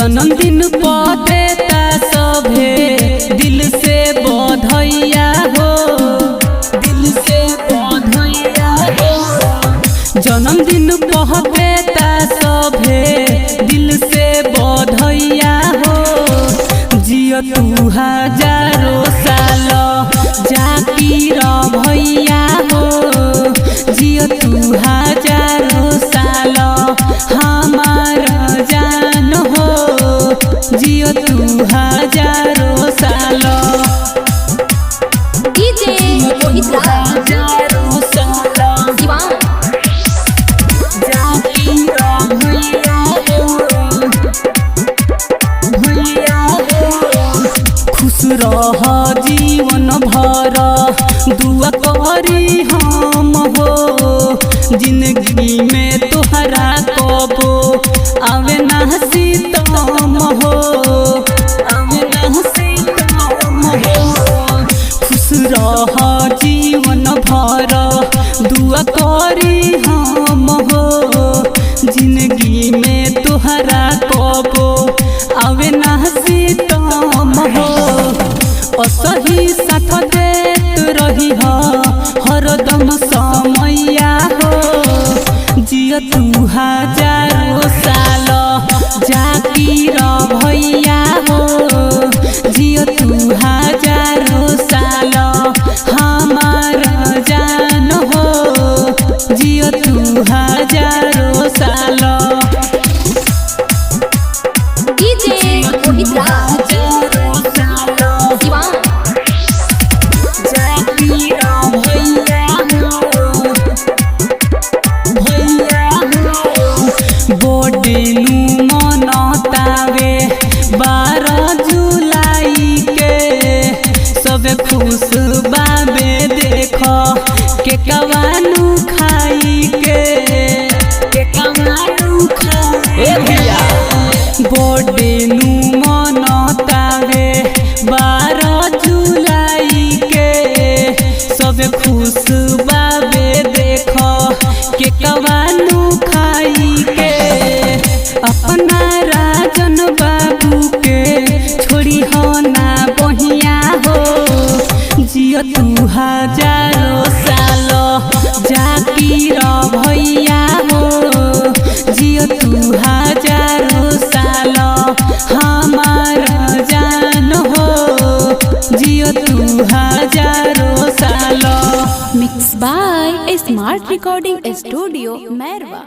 जन्मदिन पतेता सभे दिल से बधाइया हो, दिल से बधाइया हो। जन्मदिन पतेता सभे दिल से बधाइया हो। जियो तू हजारों साल जाकिर भैया हो, जियो तू हजारों साल हमारा जान हो, जियो तू हजारों साल। डीजे मोहित हजारों साल दीवान जाकिर भैया हो, भैया हो। खुश रह जीवन भर दुआ करी हम हो, जिंदगी में तोहरा कबो आवे ना सितम हो, आवे ना सितम हो। खुश रह जीवन भर दुआ करी हम हो, जिंदगी में तोहरा कबो आवे ना सितम हो। असही साथ देत रही हो हरदम समैया हो, जियो तू हजारों साल जाकिर भैया हो, जियो तू हजारों साल हमारा जान हो, जियो तू हजारों साल। डीजे मोहित दीवान बोडेनु मनतावे 12 जुलाई के, सब खुश बाबे देख के कवानु खाई के कवानु खाई। बोडेनु मनतावे 12 जुलाई के, सब खुश बाबे देख के कवानु खाई के। अपना राजन बाबू के छोड़ी हो ना बहिया हो, जियो तू हजारों साल जाकिर भैया हो, जियो तू हजारों साल हमारा जान हो, जियो तू हजारों साल। Mix by smart recording studio Mairwa.